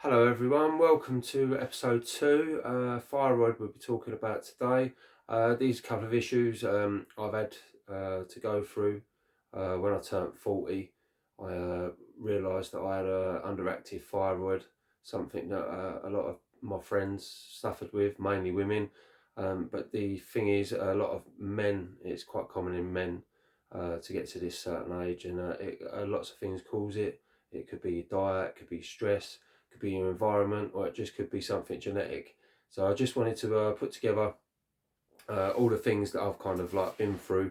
Hello everyone, welcome to episode 2. Thyroid we'll be talking about today. These couple of issues I've had to go through. When I turned 40, I realised that I had a underactive thyroid, something that a lot of my friends suffered with, mainly women. But the thing is, a lot of men, it's quite common in men to get to this certain age, and lots of things cause it. It could be your diet, it could be stress, could be your environment, or it just could be something genetic. So I just wanted to put together all the things that I've kind of like been through,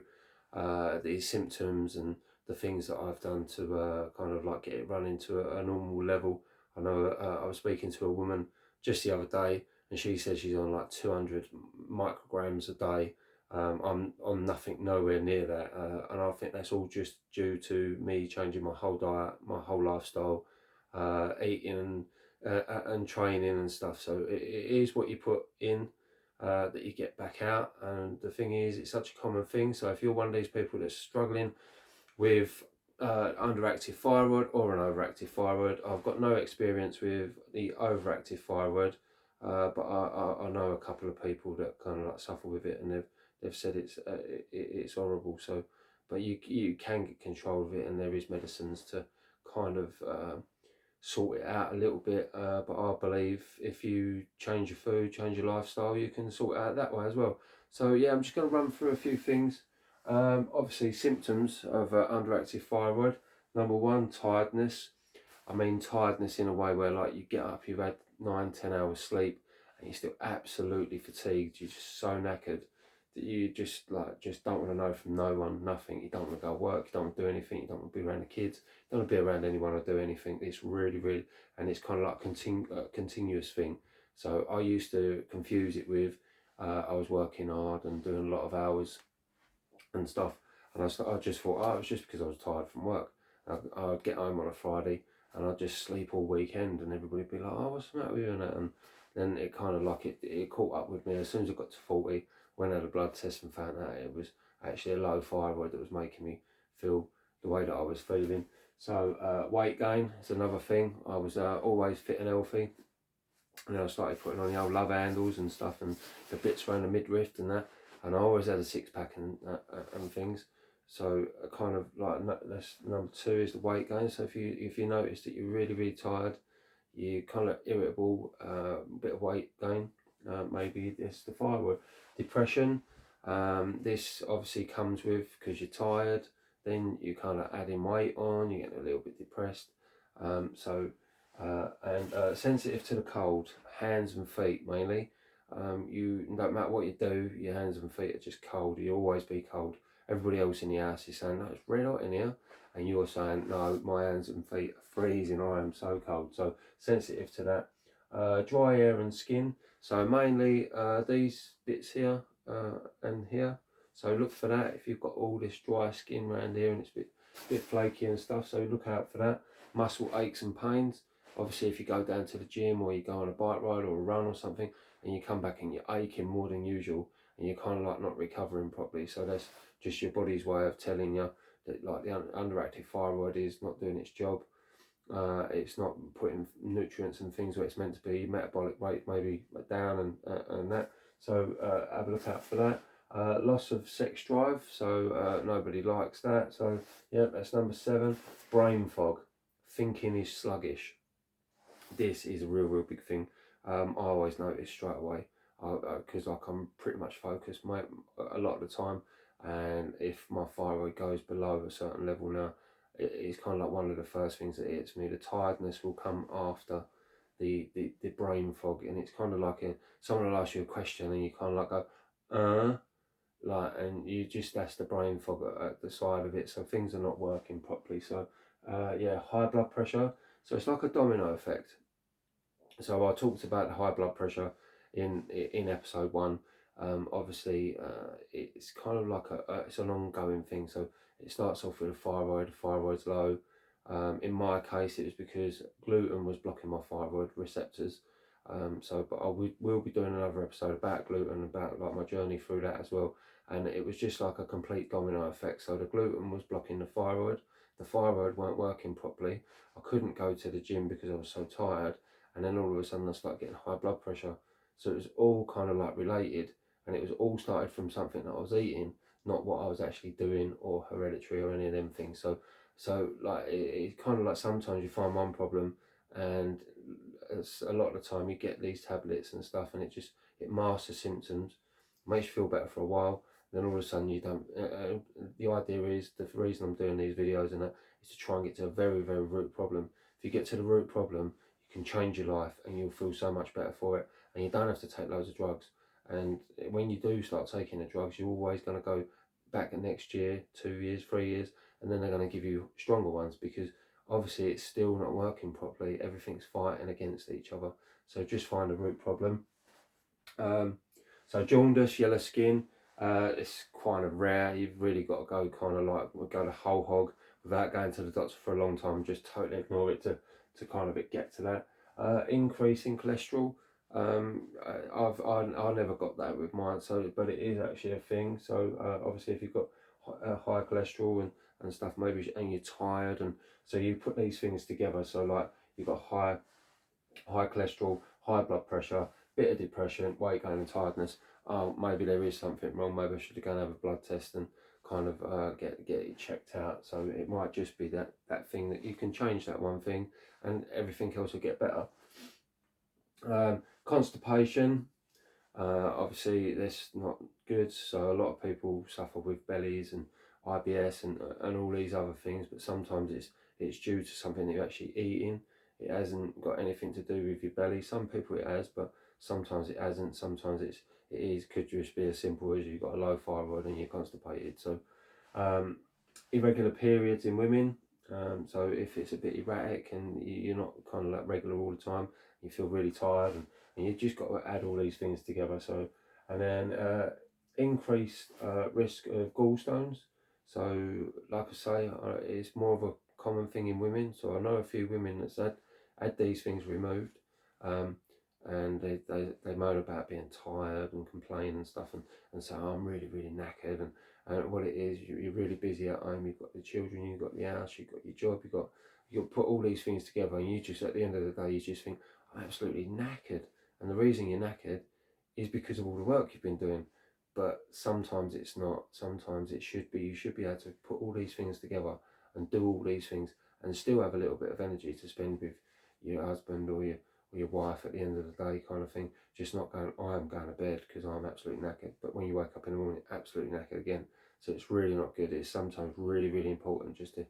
these symptoms and the things that I've done to kind of like get it running to a normal level. I know I was speaking to a woman just the other day, and she said she's on like 200 micrograms a day. I'm on nothing, nowhere near that, and I think that's all just due to me changing my whole diet, my whole lifestyle, eating and training and stuff. So it is what you put in that you get back out. And the thing is, it's such a common thing. So if you're one of these people that's struggling with underactive thyroid or an overactive thyroid, I've got no experience with the overactive thyroid, but I know a couple of people that kind of like suffer with it, and they've said it's horrible. So, but you can get control of it, and there is medicines to kind of sort it out a little bit, but I believe if you change your food, change your lifestyle, you can sort it out that way as well. So yeah, I'm just going to run through a few things. Obviously, symptoms of underactive thyroid. Number one, tiredness. I mean tiredness in a way where like you get up, you've had 9, 10 hours sleep, and you're still absolutely fatigued. You're just so knackered that you just don't want to know from no one, nothing. You don't want to go work, you don't want to do anything, you don't want to be around the kids, you don't want to be around anyone or do anything. It's really, and it's kind of like a continuous thing. So I used to confuse it with I was working hard and doing a lot of hours and stuff, and I just thought, oh, it was just because I was tired from work. I'd get home on a Friday and I'd just sleep all weekend, and everybody'd be like, oh, what's the matter with you and that. And then it kind of like it caught up with me as soon as I got to 40. Went had a blood test and found out it was actually a low thyroid that was making me feel the way that I was feeling. So weight gain is another thing. I was always fit and healthy, and then I started putting on the old love handles and stuff, and the bits around the midriff and that, and I always had a six pack and things. So kind of like that's number two is the weight gain. So if you notice that you're really tired, you kind of irritable, a bit of weight gain, maybe it's the thyroid. Depression, this obviously comes with because you're tired, then you kind of adding weight on, you get a little bit depressed. And sensitive to the cold, hands and feet mainly. You don't matter what you do, your hands and feet are just cold. You always be cold. Everybody else in the house is saying, no, it's red hot in here, and you're saying, no, my hands and feet are freezing. I am so cold. So sensitive to that. Dry hair and skin. So mainly these bits here and here. So look for that if you've got all this dry skin around here and it's a bit flaky and stuff. So look out for that. Muscle aches and pains. Obviously, if you go down to the gym or you go on a bike ride or a run or something, and you come back and you're aching more than usual, and you're kind of like not recovering properly. So that's just your body's way of telling you that like the underactive thyroid is not doing its job. It's not putting nutrients and things where it's meant to be. Metabolic rate maybe down and that. So have a look out for that. Loss of sex drive. So nobody likes that. So yeah, that's number 7. Brain fog. Thinking is sluggish. This is a real big thing. I always notice straight away because like I'm pretty much focused a lot of the time, and if my thyroid goes below a certain level now, it's kind of like one of the first things that hits me. The tiredness will come after the brain fog, and it's kind of like someone will ask you a question and you kind of like go like, and you just, that's the brain fog at the side of it, so things are not working properly. So yeah, high blood pressure. So it's like a domino effect. So I talked about the high blood pressure in episode 1. Obviously, it's kind of like it's an ongoing thing. So it starts off with a thyroid. The thyroid's low. In my case, it was because gluten was blocking my thyroid receptors. But will be doing another episode about gluten, about like my journey through that as well. And it was just like a complete domino effect. So the gluten was blocking the thyroid. The thyroid weren't working properly. I couldn't go to the gym because I was so tired, and then all of a sudden I started getting high blood pressure. So it was all kind of like related, and it was all started from something that I was eating, not what I was actually doing or hereditary or any of them things. So like it's kind of like sometimes you find one problem, and a lot of the time you get these tablets and stuff, and it masks the symptoms, makes you feel better for a while. Then all of a sudden you don't. The idea is, the reason I'm doing these videos and that is to try and get to a very, very root problem. If you get to the root problem, you can change your life and you'll feel so much better for it, and you don't have to take loads of drugs. And when you do start taking the drugs, you're always going to go back next year, 2 years, 3 years, and then they're going to give you stronger ones, because obviously it's still not working properly. Everything's fighting against each other. So just find a root problem. So jaundice, yellow skin, it's kind of rare. You've really got to go kind of like go the whole hog without going to the doctor for a long time. Just totally ignore it to kind of get to that. Increase in cholesterol. I never got that with mine, so but it is actually a thing. So obviously if you've got high cholesterol and stuff, maybe, and you're tired, and so you put these things together. So like you've got high cholesterol, high blood pressure, bit of depression, weight gain and tiredness. Oh, maybe there is something wrong. Maybe I should go and have a blood test and kind of get it checked out. So it might just be that thing that you can change, that one thing, and everything else will get better. Constipation, obviously that's not good. So a lot of people suffer with bellies and IBS and all these other things, but sometimes it's due to something that you're actually eating. It hasn't got anything to do with your belly. Some people it has, but sometimes it hasn't. Sometimes it is, could just be as simple as you've got a low thyroid and you're constipated. So irregular periods in women. So if it's a bit erratic and you're not kind of like regular all the time, you feel really tired, and you've just got to add all these things together. So, and then increased risk of gallstones. So like I say, it's more of a common thing in women. So I know a few women that's had these things removed, and they moan about being tired and complain and stuff, and say, oh, I'm really, really knackered, and what it is, you're really busy at home, you've got the children, you've got the house, you've got your job, you'll put all these things together, and you just, at the end of the day, you just think, I'm absolutely knackered. And the reason you're knackered is because of all the work you've been doing. But sometimes it's not. Sometimes it should be. You should be able to put all these things together and do all these things and still have a little bit of energy to spend with your husband or your wife at the end of the day, kind of thing. Just not going, I'm going to bed because I'm absolutely knackered. But when you wake up in the morning, absolutely knackered again. So it's really not good. It's sometimes really, really important just to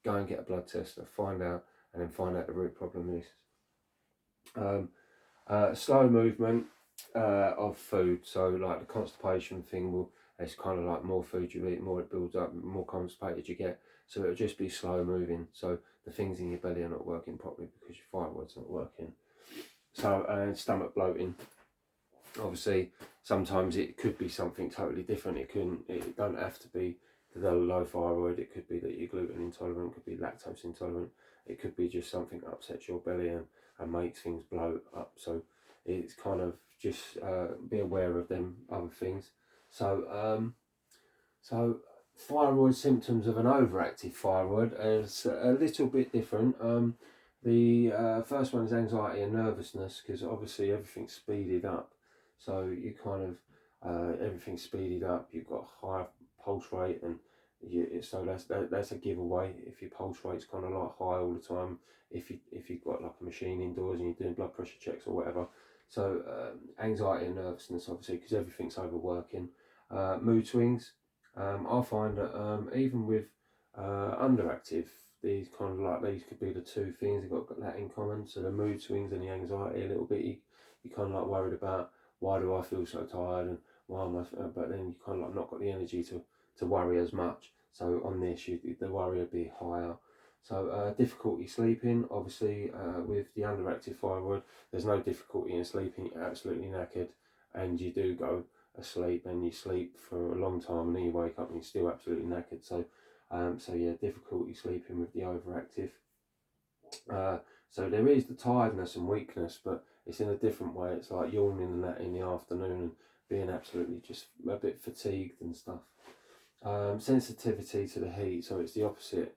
go and get a blood test to find out, and then find out the root problem is. Slow movement of food. So like the constipation thing it's kind of like more food you eat, more it builds up, more constipated you get. So it'll just be slow moving. So the things in your belly are not working properly because your thyroid's not working. So and stomach bloating. Obviously, sometimes it could be something totally different. It don't have to be the low thyroid. It could be that you're gluten intolerant. It could be lactose intolerant. It could be just something that upsets your belly and makes things bloat up. So it's kind of just be aware of them other things. So thyroid symptoms of an overactive thyroid is a little bit different. The first one is anxiety and nervousness, because obviously everything's speeded up. So you kind of everything's speeded up. You've got high pulse rate, and so that's a giveaway if your pulse rate's kind of like high all the time. If you've got like a machine indoors and you're doing blood pressure checks or whatever. So anxiety and nervousness, obviously, because everything's overworking. Mood swings. I find that even with underactive, these could be the two things they've got that in common. So the mood swings and the anxiety a little bit. You kind of like worried about, why do I feel so tired, and why am I? But then you kind of like not got the energy to worry as much. So on this, the worry would be higher. So difficulty sleeping, obviously with the underactive thyroid, there's no difficulty in sleeping. You're absolutely knackered, and you do go asleep, and you sleep for a long time, and then you wake up and you're still absolutely knackered. So yeah, difficulty sleeping with the overactive. So there is the tiredness and weakness, but it's in a different way. It's like yawning and that in the afternoon and being absolutely just a bit fatigued and stuff. Sensitivity to the heat, so it's the opposite.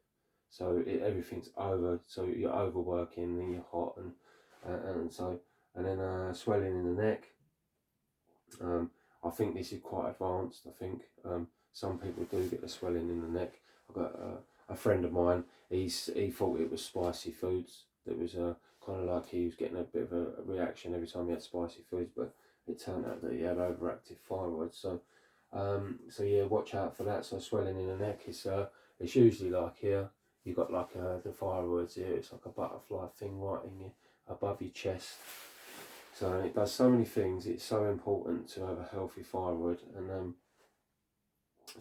So everything's over. So you're overworking and you're hot and so, and then swelling in the neck. I think this is quite advanced. I think some people do get the swelling in the neck. I've got a friend of mine. He thought it was spicy foods. That was kind of like he was getting a bit of a reaction every time he had spicy foods, but it turned out that he had overactive thyroid. So, so yeah, watch out for that. So swelling in the neck is it's usually like here. You've got like the thyroids here. It's like a butterfly thing right in your above your chest. So it does so many things. It's so important to have a healthy thyroid, and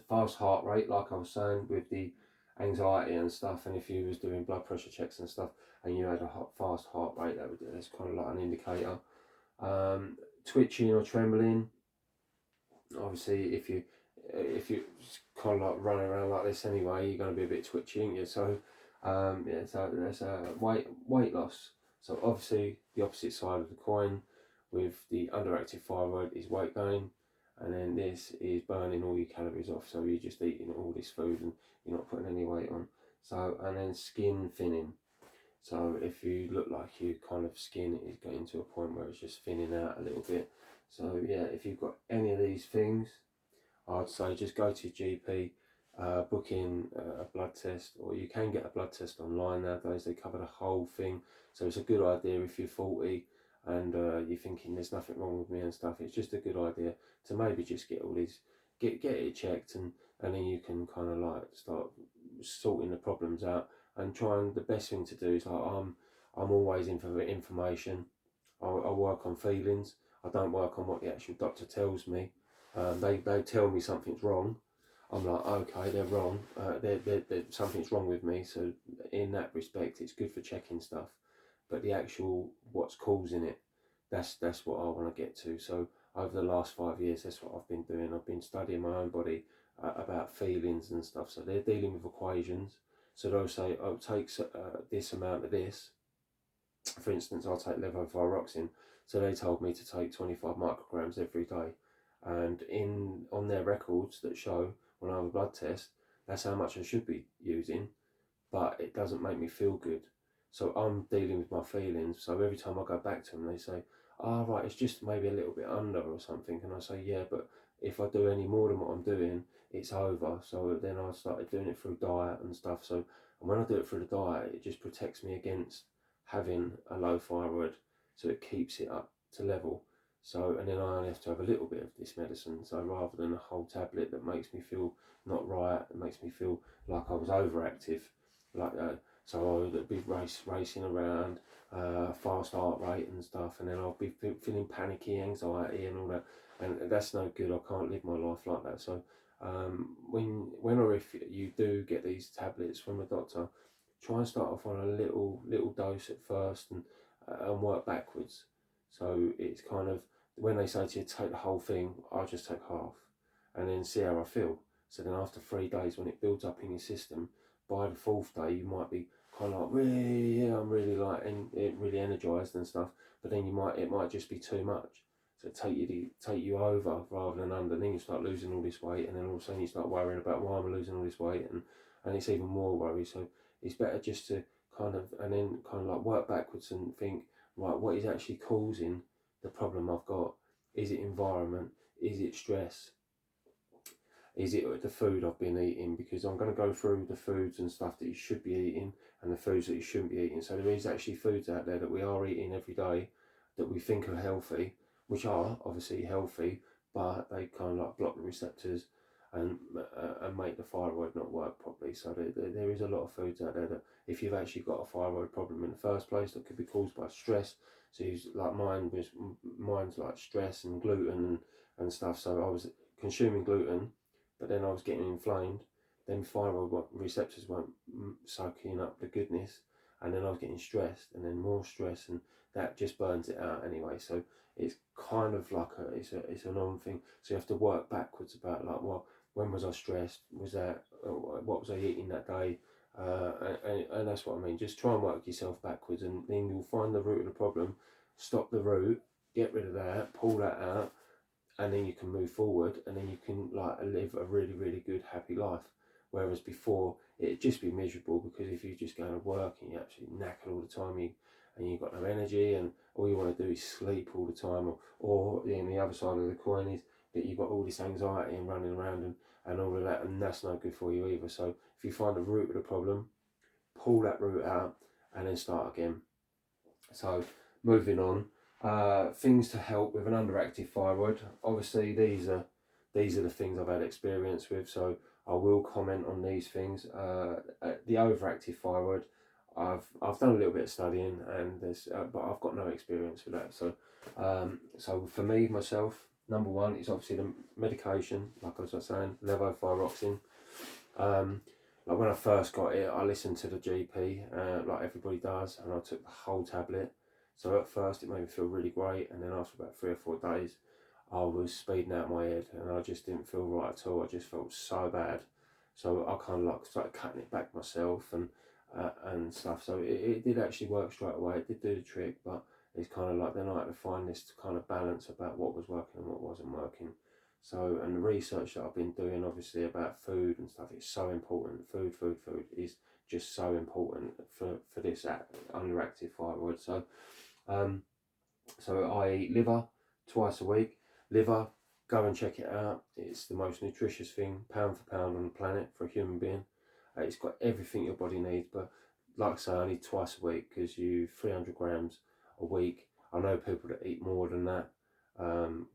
fast heart rate, like I was saying, with the anxiety and stuff. And if you was doing blood pressure checks and stuff, and you had a fast heart rate, that's kind of like an indicator. Twitching or trembling. Obviously, if you kind of like running around like this anyway, you're going to be a bit twitchy, aren't you? So yeah, so there's a weight loss. So obviously the opposite side of the coin with the underactive thyroid is weight gain, and then this is burning all your calories off. So you're just eating all this food and you're not putting any weight on. So, and then skin thinning. So if you look like your kind of skin is getting to a point where it's just thinning out a little bit. So yeah, if you've got any of these things, I'd say just go to your GP, book in a blood test, or you can get a blood test online nowadays. They cover the whole thing, so it's a good idea if you're 40 and you're thinking there's nothing wrong with me and stuff. It's just a good idea to maybe just get all these, get it checked, and then you can kind of like start sorting the problems out and trying. The best thing to do is like I'm always in for information. I work on feelings. I don't work on what the actual doctor tells me. They tell me something's wrong. I'm like, okay, they're wrong. Something's wrong with me. So in that respect, it's good for checking stuff. But the actual what's causing it, that's what I want to get to. So over the last 5 years, that's what I've been doing. I've been studying my own body about feelings and stuff. So they're dealing with equations. So they'll say, oh, it takes this amount of this. For instance, I'll take levothyroxine. So they told me to take 25 micrograms every day, and on their records that show when I have a blood test, that's how much I should be using, but it doesn't make me feel good. So I'm dealing with my feelings. So every time I go back to them, they say, "Oh, right, it's just maybe a little bit under or something," and I say, "Yeah, but if I do any more than what I'm doing, it's over." So then I started doing it through diet and stuff. So and when I do it through the diet, it just protects me against having a low thyroid, so it keeps it up to level. So, and then I only have to have a little bit of this medicine. So rather than a whole tablet that makes me feel not right, it makes me feel like I was overactive, like so I would be racing around, fast heart rate and stuff, and then I'll be feeling panicky, anxiety, and all that, and that's no good. I can't live my life like that. So when or if you do get these tablets from a doctor, try and start off on a little dose at first, and work backwards. So it's kind of when they say to you take the whole thing, I'll just take half, and then see how I feel. So then after 3 days, when it builds up in your system, by the fourth day you might be kind of like, really, yeah, I'm really like really energized and stuff. But then it might just be too much. So take you over rather than under. Then you start losing all this weight, and then all of a sudden you start worrying about why I'm losing all this weight, and it's even more worry. So it's better just to kind of, and then kind of like work backwards and think, right, what is actually causing the problem I've got? Is it environment? Is it stress? Is it the food I've been eating? Because I'm going to go through the foods and stuff that you should be eating and the foods that you shouldn't be eating. So there is actually foods out there that we are eating every day that we think are healthy, which are obviously healthy, but they kind of like block the receptors and make the thyroid not work properly. So there is a lot of foods out there that if you've actually got a thyroid problem in the first place, that could be caused by stress. So like mine's like stress and gluten and stuff. So I was consuming gluten, but then I was getting inflamed. Then thyroid receptors weren't soaking up the goodness, and then I was getting stressed, and then more stress, and that just burns it out anyway. So it's kind of like it's an on thing. So you have to work backwards about like, well, when was I stressed? Was that what was I eating that day? And that's what I mean. Just try and work yourself backwards, and then you'll find the root of the problem. Stop the root, get rid of that, pull that out, and then you can move forward, and then you can like live a really good happy life. Whereas before it'd just be miserable, because if you just go to work and you're absolutely knackered all the time, and you've got no energy, and all you want to do is sleep all the time, or the other side of the coin is that you've got all this anxiety and running around and all of that, and that's no good for you either. So if you find the root of the problem, pull that root out and then start again. So moving on, things to help with an underactive thyroid. Obviously these are the things I've had experience with, so I will comment on these things. The overactive thyroid, I've done a little bit of studying, and but I've got no experience with that. So for me myself, number one is obviously the medication, like I was saying, levothyroxine. Like when I first got it, I listened to the GP, like everybody does, and I took the whole tablet. So at first it made me feel really great, and then after about 3 or 4 days, I was speeding out my head, and I just didn't feel right at all. I just felt so bad. So I kind of like started cutting it back myself and stuff. So it did actually work straight away. It did do the trick, but it's kind of like then I had to find this kind of balance about what was working and what wasn't working. So, and the research that I've been doing, obviously, about food and stuff, is so important. Food is just so important for this underactive thyroid. Um, so I eat liver twice a week. Liver, go and check it out. It's the most nutritious thing, pound for pound, on the planet for a human being. It's got everything your body needs, but like I say, only twice a week, because 300 grams a week. I know people that eat more than that,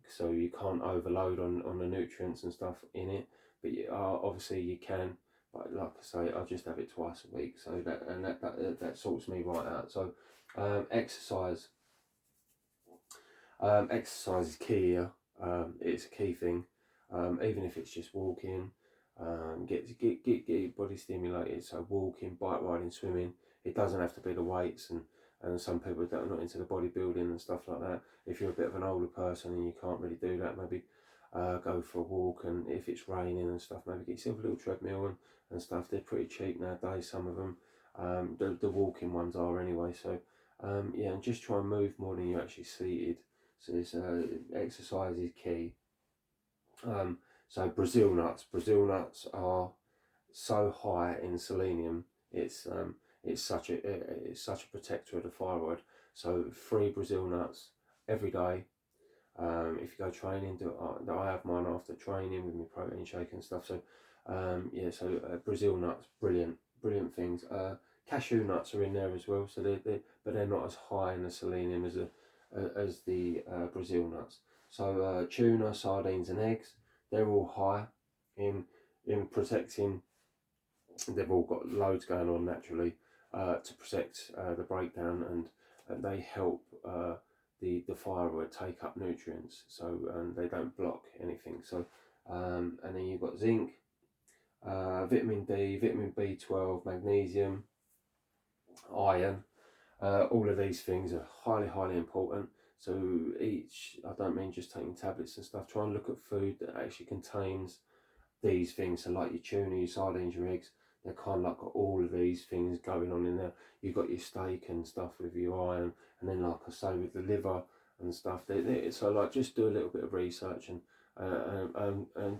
so you can't overload on the nutrients and stuff in it. But obviously you can. But like I say, I just have it twice a week, so that sorts me right out. So exercise. Exercise is key here. It's a key thing. Even if it's just walking, get your body stimulated. So walking, bike riding, swimming. It doesn't have to be the weights, and some people that are not into the bodybuilding and stuff like that. If you're a bit of an older person and you can't really do that, maybe go for a walk. And if it's raining and stuff, maybe get yourself a little treadmill and stuff. They're pretty cheap nowadays, some of them. The walking ones are anyway. So yeah, and just try and move more than you're actually seated. So this exercise is key. So Brazil nuts. Brazil nuts are so high in selenium. It's such a protector of the thyroid. So 3 Brazil nuts every day. If you go training, I have mine after training with my protein shake and stuff. So yeah, so Brazil nuts, brilliant things. Cashew nuts are in there as well. So but they're not as high in the selenium as the Brazil nuts. So tuna, sardines, and eggs, they're all high in protecting. They've all got loads going on naturally to protect the breakdown, and they help the thyroid take up nutrients, so they don't block anything. So and then you've got zinc, vitamin D, vitamin B12, magnesium, iron. All of these things are highly important. So I don't mean just taking tablets and stuff. Try and look at food that actually contains these things. So like your tuna, your sardines, your eggs, they're kind of like got all of these things going on in there. You've got your steak and stuff with your iron, and then like I say with the liver and stuff. So like just do a little bit of research and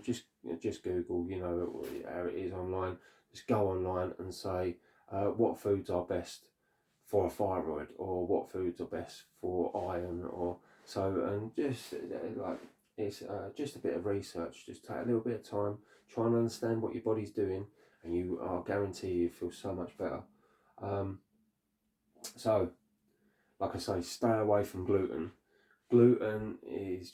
just Google, how it is online. Just go online and say what foods are best for a thyroid, or what foods are best for iron, or so, and just like it's just a bit of research. Just take a little bit of time, try and understand what your body's doing, and I'll guarantee you feel so much better. So, like I say, stay away from gluten. Gluten is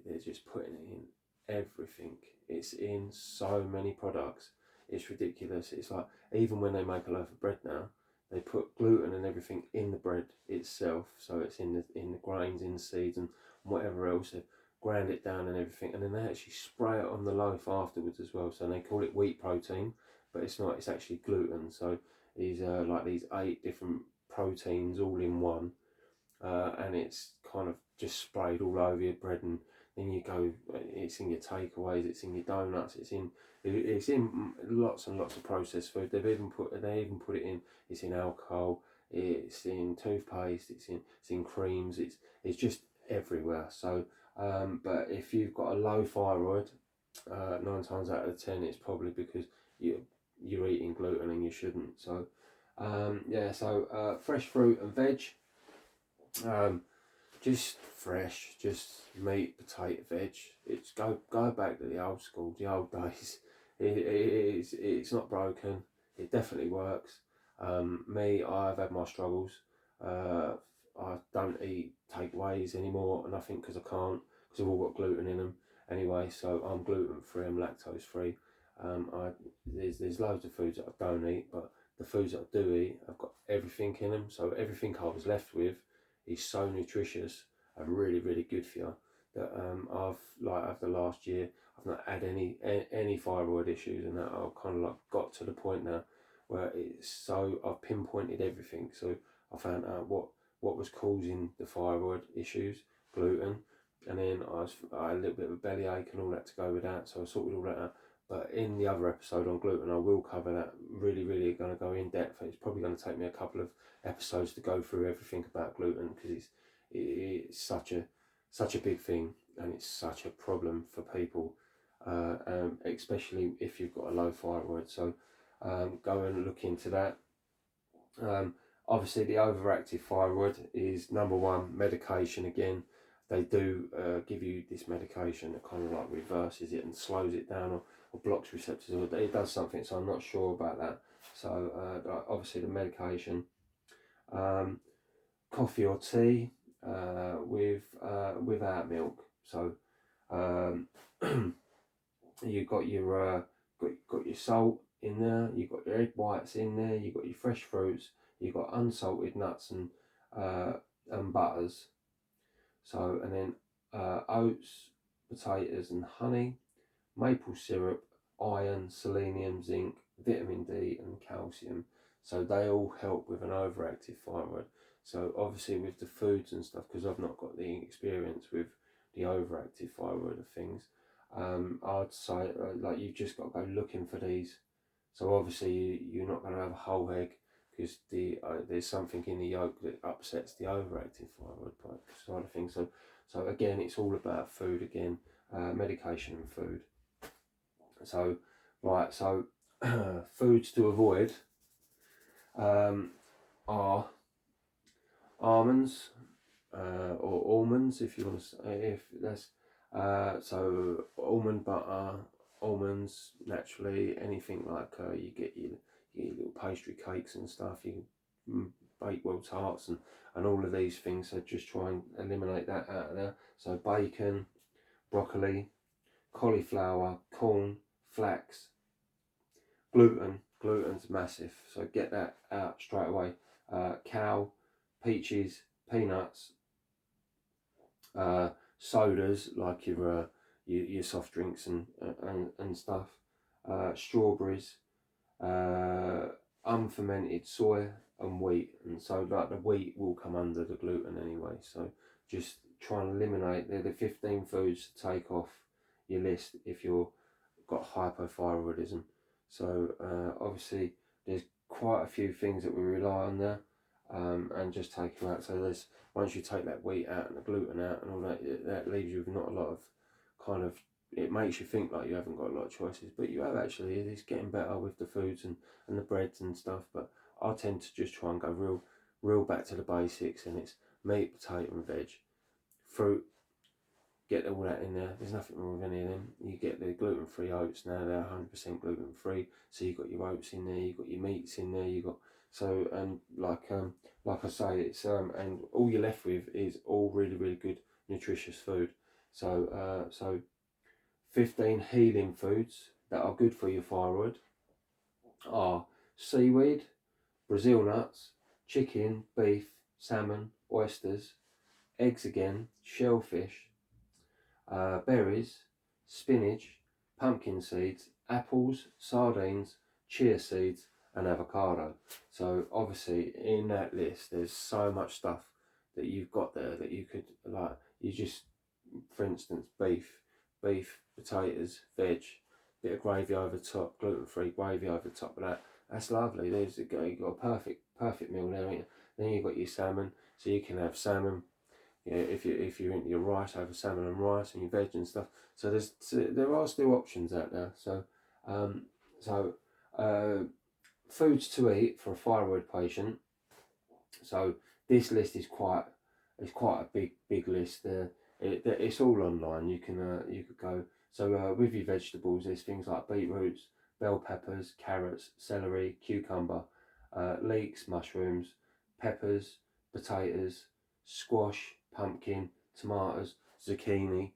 they're just putting it in everything. It's in so many products. It's ridiculous. It's like, even when they make a loaf of bread now, they put gluten and everything in the bread itself. So it's in the grains, in the seeds, and whatever else. They ground it down and everything, and then they actually spray it on the loaf afterwards as well. So they call it wheat protein, but it's not. It's actually gluten. So these are like these 8 different proteins all in one. And it's kind of just sprayed all over your bread, and then you go, it's in your takeaways, it's in your donuts, it's in lots and lots of processed food. They even put it in. It's in alcohol, it's in toothpaste, it's in creams. It's just everywhere. So but if you've got a low thyroid, 9 times out of 10 it's probably because you're eating gluten and you shouldn't. So yeah, so fresh fruit and veg, Just fresh, just meat, potato, veg. It's go back to the old school, the old days. It's not broken. It definitely works. Me, I've had my struggles. Uh, I don't eat takeaways anymore, and I think because I can't, because they've all got gluten in them anyway. So I'm gluten free, I'm lactose free. There's loads of foods that I don't eat, but the foods that I do eat, I've got everything in them. So everything I was left with is so nutritious and really really good for you that I've like over the last year I've not had any thyroid issues, and that I've kind of like got to the point now where it's so I've pinpointed everything. So I found out what was causing the thyroid issues, gluten, and then I had a little bit of a bellyache and all that to go with that. So I sorted all that out. But in the other episode on gluten, I will cover that. Really, really going to go in depth. It's probably going to take me a couple of episodes to go through everything about gluten because it's such a big thing, and it's such a problem for people, especially if you've got a low thyroid. So go and look into that. Obviously, the overactive thyroid is number one. Medication again. They do give you this medication that kind of like reverses it and slows it down, or blocks receptors, or it does something. So I'm not sure about that. So obviously the medication, coffee or tea without milk. So you've got got your salt in there, you've got your egg whites in there, you've got your fresh fruits, you've got unsalted nuts and butters. So and then oats, potatoes and honey, maple syrup, iron, selenium, zinc, vitamin D and calcium. So they all help with an overactive thyroid. So obviously with the foods and stuff, because I've not got the experience with the overactive thyroid of things, I'd say like you've just got to go looking for these. So obviously you're not going to have a whole egg because there's something in the yolk that upsets the overactive thyroid side of things. So again, it's all about food again, medication and food. So right, so foods to avoid are almonds or almonds, if you want to say, if that's so almond butter, almonds naturally, anything like you get your little pastry cakes and stuff, you bake well tarts and all of these things. So just try and eliminate that out of there. So bacon, broccoli, cauliflower, corn, flax, gluten's massive, so get that out straight away. Cow, peaches, peanuts, sodas like your soft drinks and stuff, strawberries, unfermented soy and wheat. And so like the wheat will come under the gluten anyway, so just try and eliminate. They're the 15 foods to take off your list if you've got hypothyroidism. So obviously there's quite a few things that we rely on there, and just take them out. So there's, once you take that wheat out and the gluten out and all that, that leaves you with not a lot of kind of, it makes you think like you haven't got a lot of choices, but you have actually. It's getting better with the foods and the breads and stuff, but I tend to just try and go real back to the basics, and it's meat, potato and veg, fruit, get all that in there. There's nothing wrong with any of them. You get the gluten-free oats now, they're 100% gluten-free, so you've got your oats in there, you've got your meats in there, you've got, so, and like I say, it's and all you're left with is all really really good nutritious food. So 15 healing foods that are good for your thyroid are seaweed, Brazil nuts, chicken, beef, salmon, oysters, eggs again, shellfish, berries, spinach, pumpkin seeds, apples, sardines, chia seeds and avocado. So obviously in that list there's so much stuff that you've got there that you could, like, you just, for instance, beef, potatoes, veg, bit of gravy over the top, gluten-free gravy over the top of that. That's lovely. You've got a perfect meal there, ain't you? Then you've got your salmon, so you can have salmon, yeah, if you're into your rice, over salmon and rice and your veg and stuff. So there are still options out there. So foods to eat for a thyroid patient. So this list is quite it's quite a big list there. It's all online. You could go. So with your vegetables, there's things like beetroots, bell peppers, carrots, celery, cucumber, leeks, mushrooms, peppers, potatoes, squash, pumpkin, tomatoes, zucchini.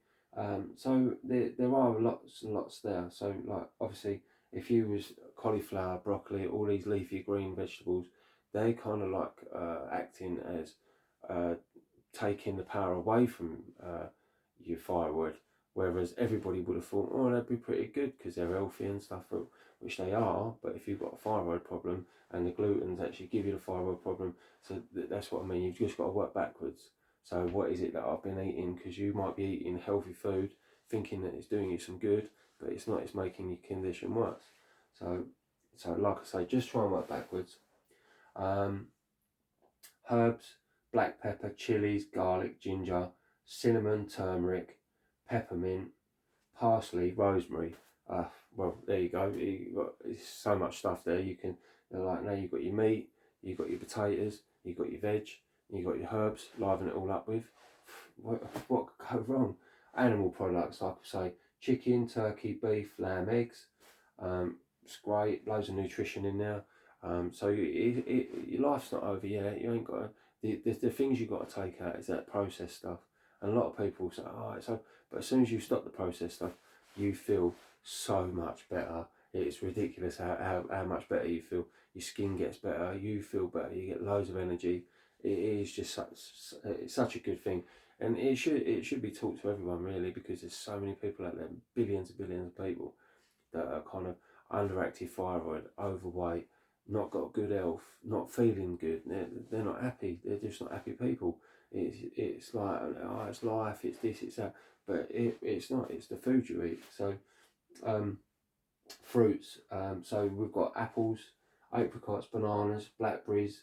So there are lots and lots there. So like obviously, if you was cauliflower, broccoli, all these leafy green vegetables, they kind of like acting as uh, taking the power away from your thyroid. Whereas everybody would have thought, oh, they'd be pretty good because they're healthy and stuff, which they are. But if you've got a thyroid problem and the glutens actually give you the thyroid problem, so that's what I mean. You've just got to work backwards. So what is it that I've been eating? Because you might be eating healthy food, thinking that it's doing you some good, but it's not. It's making your condition worse. So like I say, just try and work backwards. Um, Herbs, black pepper, chilies, garlic, ginger, cinnamon, turmeric, peppermint, parsley, rosemary. Well, there you go. It's so much stuff there. You can, like, now you've got your meat, you've got your potatoes, you've got your veg, you've got your herbs, liven it all up with. What could go wrong? Animal products, like I say, chicken, turkey, beef, lamb, eggs. It's great, loads of nutrition in there. So your life's not over yet. You ain't got the things you've got to take out is that processed stuff. And a lot of people say, oh, it's so, but as soon as you stop the processed stuff, you feel so much better. It's ridiculous how much better you feel. Your skin gets better, you feel better, you get loads of energy. It is just it's such a good thing. And it should be taught to everyone really, because there's so many people out there, billions and billions of people that are kind of underactive thyroid, overweight, not got good health, not feeling good. They're not happy. They're just not happy people. It's like, oh, it's life, it's this, it's that, but it's not. It's the food you eat. So fruits. So we've got apples, apricots, bananas, blackberries,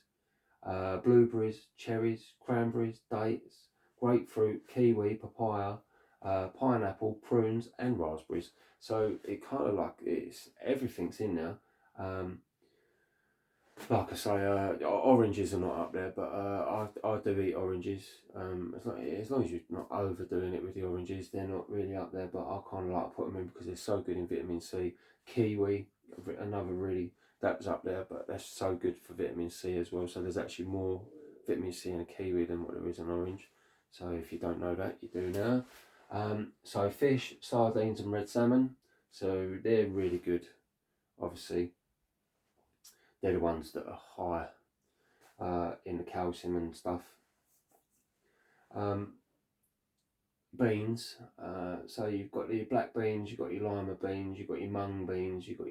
blueberries, cherries, cranberries, dates, grapefruit, kiwi, papaya, pineapple, prunes, and raspberries. So it kind of like everything's in there. Um, like I say, oranges are not up there, but I do eat oranges. As long as you're not overdoing it with the oranges, they're not really up there. But I kind of like to put them in because they're so good in vitamin C. Kiwi, another really, that's up there, but that's so good for vitamin C as well. So there's actually more vitamin C in a kiwi than what there is in orange. So if you don't know that, you do now. So fish, sardines, and red salmon. So they're really good. Obviously, they're the ones that are high in the calcium and stuff. Beans, so you've got your black beans, you've got your lima beans, you've got your mung beans, you've got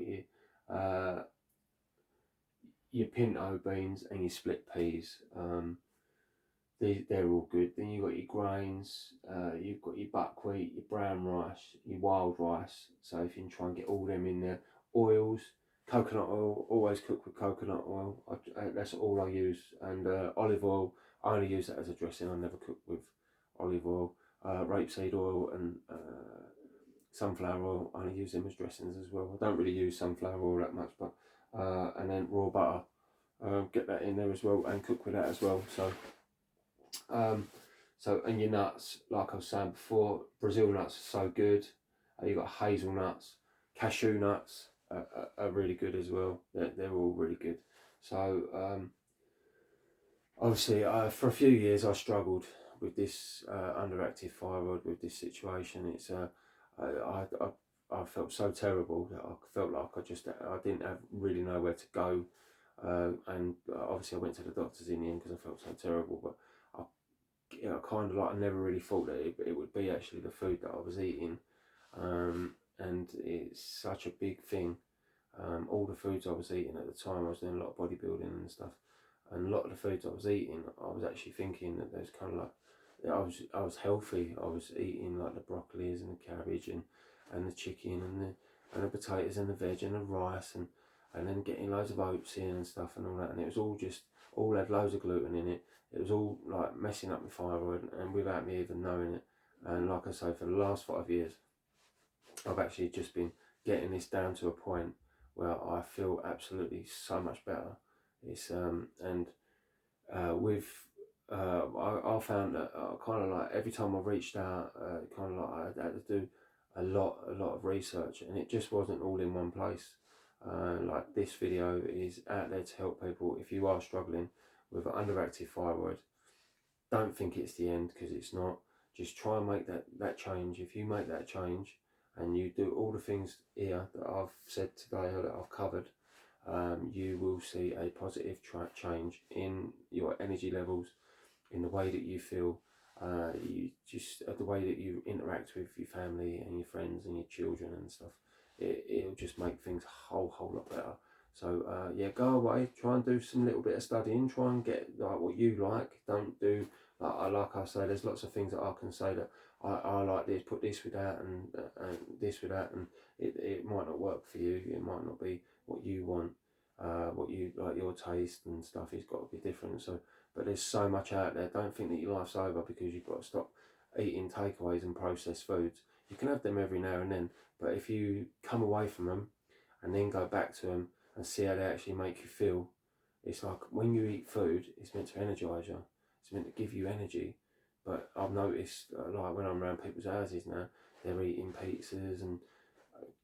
your pinto beans and your split peas. They're all good. Then you've got your grains, you've got your buckwheat, your brown rice, your wild rice. So if you can try and get all them in there. Oils, coconut oil, always cook with coconut oil. That's all I use. And olive oil, I only use that as a dressing. I never cook with olive oil. Rapeseed oil and sunflower oil, I only use them as dressings as well. I don't really use sunflower oil that much, but and then raw butter, get that in there as well and cook with that as well. So and your nuts, like I was saying before, Brazil nuts are so good. You've got hazelnuts, cashew nuts are really good as well. They're all really good. So obviously, for a few years I struggled with this underactive thyroid, with this situation. I felt so terrible that I felt like I didn't really know where to go, and obviously I went to the doctors in the end because I felt so terrible. But kind of like I never really thought that it would be actually the food that I was eating, and it's such a big thing. All the foods I was eating at the time, I was doing a lot of bodybuilding and stuff, and a lot of the foods I was eating, I was actually thinking that there's kind of like I was healthy. I was eating like the broccolis and the cabbage and the chicken and the potatoes and the veg and the rice and then getting loads of oats in and stuff and all that, and it was all had loads of gluten in it. It was all like messing up my thyroid and without me even knowing it. And like I say, for the last 5 years, I've actually just been getting this down to a point where I feel absolutely so much better. It's with I found that kind of like every time I reached out, kind of like I had to do a lot of research, and it just wasn't all in one place. Like this video is out there to help people. If you are struggling with an underactive thyroid, don't think it's the end, because it's not. Just try and make that change. If you make that change and you do all the things here that I've said today or that I've covered, you will see a positive change in your energy levels, in the way that you feel, the way that you interact with your family and your friends and your children and stuff. It'll just make things a whole lot better. So yeah, go away, try and do some little bit of studying, try and get like what you like. Don't do like I say. There's lots of things that I can say that I like this. Put this with that and this with that, and it might not work for you. It might not be what you want. What you like, your taste and stuff, has got to be different. So, but there's so much out there. Don't think that your life's over because you've got to stop eating takeaways and processed foods. You can have them every now and then, but if you come away from them and then go back to them and see how they actually make you feel, it's like when you eat food, it's meant to energise you. It's meant to give you energy. But I've noticed, like when I'm around people's houses now, they're eating pizzas and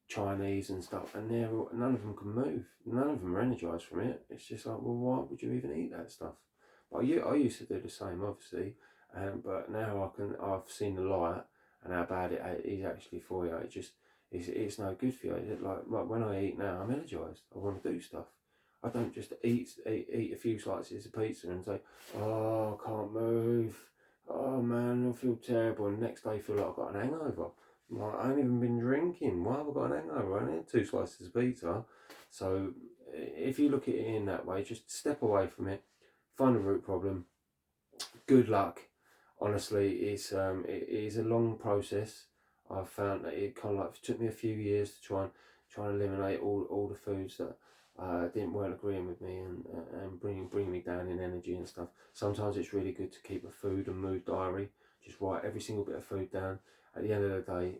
Chinese and stuff, and none of them can move. None of them are energised from it. It's just like, well, why would you even eat that stuff? But I used to do the same, obviously, but now I've seen the light and how bad it is actually for you. It's no good for you. Like when I eat now, I'm energised. I want to do stuff. I don't just eat a few slices of pizza and say, oh, I can't move. Oh man, I feel terrible. And the next day I feel like I've got an hangover. Like, I ain't even been drinking. Why have I got an hangover? I only had 2 slices of pizza. So if you look at it in that way, just step away from it, find a root problem. Good luck. Honestly, it is a long process. I've found that it kind of like took me a few years to try and eliminate all the foods that weren't agreeing with me and bring me down in energy and stuff. Sometimes it's really good to keep a food and mood diary. Just write every single bit of food down. At the end of the day,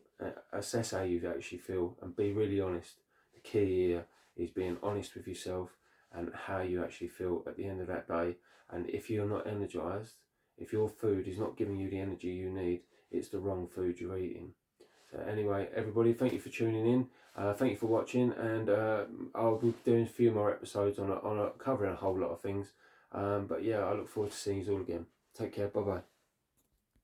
assess how you actually feel and be really honest. The key here is being honest with yourself and how you actually feel at the end of that day. And if you're not energized, if your food is not giving you the energy you need, it's the wrong food you're eating. So anyway, everybody, thank you for tuning in. Thank you for watching, and I'll be doing a few more episodes on covering a whole lot of things. But yeah, I look forward to seeing you all again. Take care. Bye bye.